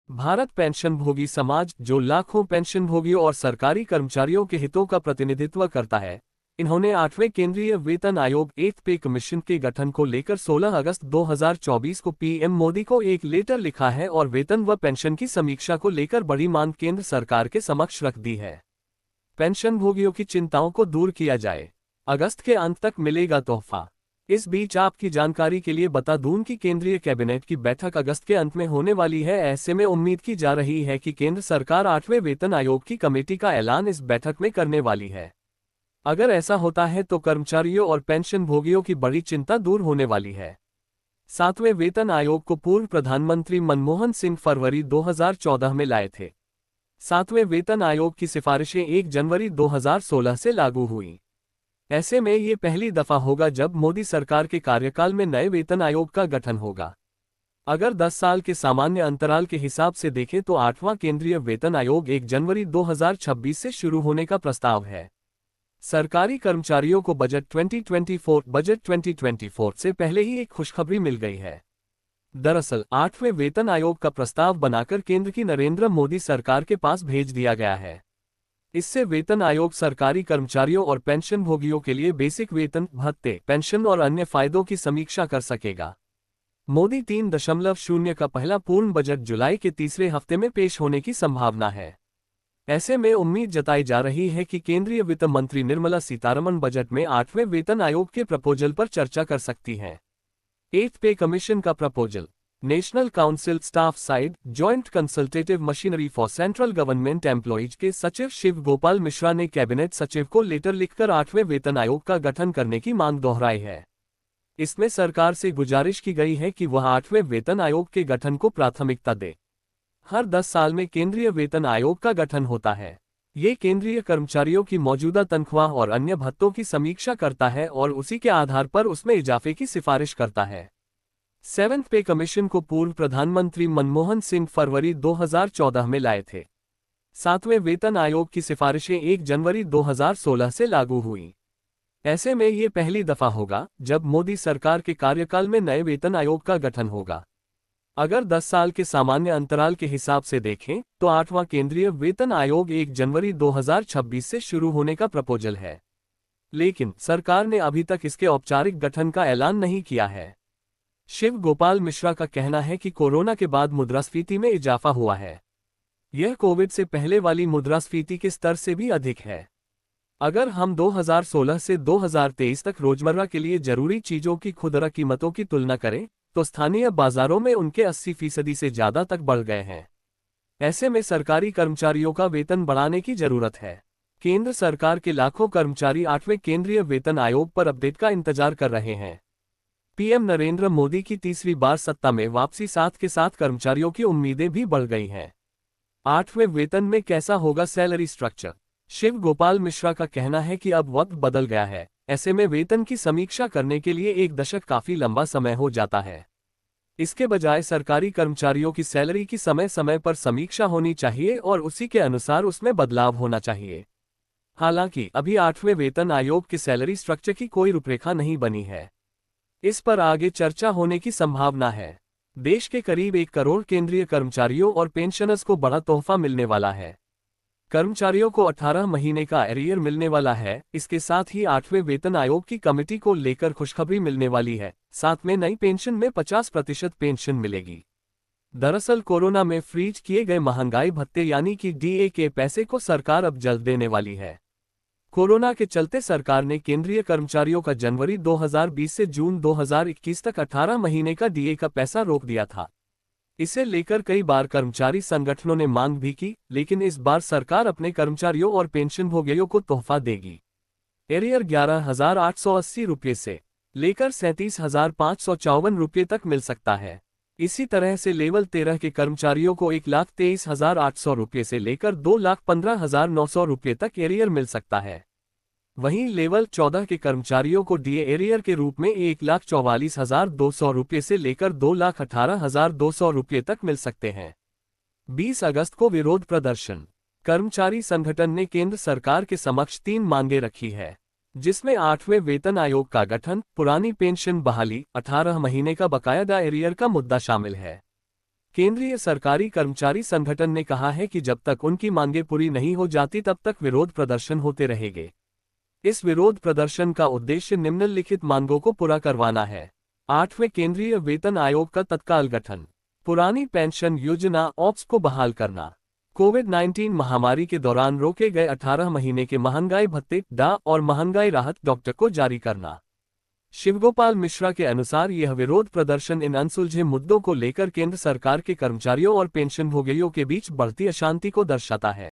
भारत पेंशनभोगी समाज, जो लाखों पेंशनभोगियों और सरकारी कर्मचारियों के हितों का प्रतिनिधित्व करता है, इन्होंने 8वें केंद्रीय वेतन आयोग 8th पे कमीशन के गठन को लेकर 16 अगस्त 2024 को पीएम मोदी को एक लेटर लिखा है और वेतन व पेंशन की समीक्षा को लेकर बड़ी मांग केंद्र सरकार के समक्ष रख दी है। पेंशनभोगियों की चिंताओं को दूर किया जाए, अगस्त के अंत तक मिलेगा तोहफा। इस बीच आपकी जानकारी के लिए बता दूं कि केंद्रीय कैबिनेट की बैठक अगस्त के अंत में होने वाली है। ऐसे में उम्मीद की जा रही है कि केंद्र सरकार 8वें वेतन आयोग की कमेटी का ऐलान इस बैठक में करने वाली है। अगर ऐसा होता है तो कर्मचारियों और पेंशनभोगियों की बड़ी चिंता दूर होने वाली है। 7वें वेतन आयोग को पूर्व प्रधानमंत्री मनमोहन सिंह फरवरी 2014 में लाए थे। 7वें वेतन आयोग की सिफारिशें 1 जनवरी 2016 से लागू हुई। ऐसे में ये पहली दफा होगा जब मोदी सरकार के कार्यकाल में नए वेतन आयोग का गठन होगा। अगर 10 साल के सामान्य अंतराल के हिसाब से देखें तो 8वां केंद्रीय वेतन आयोग 1 जनवरी 2026 से शुरू होने का प्रस्ताव है। सरकारी कर्मचारियों को बजट 2024 से पहले ही एक खुशखबरी मिल गई है। दरअसल 8वें वेतन आयोग का प्रस्ताव बनाकर केंद्र की नरेंद्र मोदी सरकार के पास भेज दिया गया है। इससे वेतन आयोग सरकारी कर्मचारियों और पेंशनभोगियों के लिए बेसिक वेतन, भत्ते, पेंशन और अन्य फायदों की समीक्षा कर सकेगा। मोदी 3.0 का पहला पूर्ण बजट जुलाई के तीसरे हफ्ते में पेश होने की संभावना है। ऐसे में उम्मीद जताई जा रही है कि केंद्रीय वित्त मंत्री निर्मला सीतारमण बजट में 8वें वेतन आयोग के प्रपोजल पर चर्चा कर सकती हैं। 8th पे कमीशन का proposal. National council staff side joint consultative machinery for central government employees के सचिव शिव गोपाल मिश्रा ने कैबिनेट सचिव को लेटर लिखकर 8वें वेतन आयोग का गठन करने की मांग दोहराई है। इसमें सरकार से गुजारिश की गई है कि वह 8वें वेतन आयोग के गठन को प्राथमिकता दे। हर 10 साल में केंद्रीय वेतन आयोग का गठन होता है। ये केंद्रीय कर्मचारियों की मौजूदा तनख्वाह और अन्य भत्तों की समीक्षा करता है और उसी के आधार पर उसमें इजाफे की सिफारिश करता है। 7th पे कमीशन को पूर्व प्रधानमंत्री मनमोहन सिंह फरवरी 2014 में लाए थे। 7वें वेतन आयोग की सिफारिशें 1 जनवरी 2016 से लागू हुई। ऐसे में ये पहली दफा होगा जब मोदी सरकार के कार्यकाल में नए वेतन आयोग का गठन होगा। अगर 10 साल के सामान्य अंतराल के हिसाब से देखें तो 8वां केंद्रीय वेतन आयोग 1 जनवरी 2026 से शुरू होने का प्रपोजल है, लेकिन सरकार ने अभी तक इसके औपचारिक गठन का ऐलान नहीं किया है। शिव गोपाल मिश्रा का कहना है कि कोरोना के बाद मुद्रास्फीति में इजाफा हुआ है। यह कोविड से पहले वाली मुद्रास्फीति के स्तर से भी अधिक है। अगर हम 2016 से 2023 तक रोजमर्रा के लिए जरूरी चीजों की खुदरा कीमतों की तुलना करें तो स्थानीय बाजारों में उनके 80% से ज्यादा तक बढ़ गए हैं। ऐसे में सरकारी कर्मचारियों का वेतन बढ़ाने की जरूरत है। केंद्र सरकार के लाखों कर्मचारी 8वें केंद्रीय वेतन आयोग पर अपडेट का इंतजार कर रहे हैं। पीएम नरेंद्र मोदी की तीसरी बार सत्ता में वापसी साथ के साथ कर्मचारियों की उम्मीदें भी बढ़ गई हैं। 8वें वेतन में कैसा होगा सैलरी स्ट्रक्चर? शिव गोपाल मिश्रा का कहना है कि अब वक्त बदल गया है। ऐसे में वेतन की समीक्षा करने के लिए 1 दशक काफी लंबा समय हो जाता है। इसके बजाय सरकारी कर्मचारियों की सैलरी की समय समय पर समीक्षा होनी चाहिए और उसी के अनुसार उसमें बदलाव होना चाहिए। हालांकि अभी 8वें वेतन आयोग के सैलरी स्ट्रक्चर की कोई रूपरेखा नहीं बनी है। इस पर आगे चर्चा होने की संभावना है। देश के करीब 1 करोड़ केंद्रीय कर्मचारियों और पेंशनर्स को बड़ा तोहफा मिलने वाला है। कर्मचारियों को 18 महीने का एरियर मिलने वाला है। इसके साथ ही 8वें वेतन आयोग की कमेटी को लेकर खुशखबरी मिलने वाली है। साथ में नई पेंशन में 50% पेंशन मिलेगी। दरअसल कोरोना में फ्रीज किए गए महंगाई भत्ते यानी कि डीए के पैसे को सरकार अब जल्द देने वाली है। कोरोना के चलते सरकार ने केंद्रीय कर्मचारियों का जनवरी 2020 से जून 2021 तक 18 महीने का डीए का पैसा रोक दिया था। इसे लेकर कई बार कर्मचारी संगठनों ने मांग भी की, लेकिन इस बार सरकार अपने कर्मचारियों और पेंशनभोगियों को तोहफा देगी। एरियर 11,880 रुपये से लेकर 37,554 रुपये तक मिल सकता है। इसी तरह से लेवल 13 के कर्मचारियों को 1,23,800 रुपये से लेकर 2,15,900 रुपये तक एरियर मिल सकता है। वहीं लेवल 14 के कर्मचारियों को डीए एरियर के रूप में 1,44,200 रुपये से लेकर 2,18,200 रुपये तक मिल सकते हैं। 20 अगस्त को विरोध प्रदर्शन। कर्मचारी संगठन ने केंद्र सरकार के समक्ष 3 मांगे रखी है, जिसमें 8वें वेतन आयोग का गठन, पुरानी पेंशन बहाली, 18 महीने का बकायदा एरियर का मुद्दा शामिल है। केंद्रीय सरकारी कर्मचारी संगठन ने कहा है कि जब तक उनकी मांगें पूरी नहीं हो जाती तब तक विरोध प्रदर्शन होते रहेंगे। इस विरोध प्रदर्शन का उद्देश्य निम्नलिखित मांगों को पूरा करवाना है। 8वें केंद्रीय वेतन आयोग का तत्काल गठन, पुरानी पेंशन योजना ऑप्स को बहाल करना, कोविड-19 महामारी के दौरान रोके गए 18 महीने के महंगाई भत्ते डा और महंगाई राहत डॉक्टर को जारी करना। शिवगोपाल मिश्रा के अनुसार यह विरोध प्रदर्शन इन अनसुलझे मुद्दों को लेकर केंद्र सरकार के कर्मचारियों और पेंशनभोगियों के बीच बढ़ती अशांति को दर्शाता है।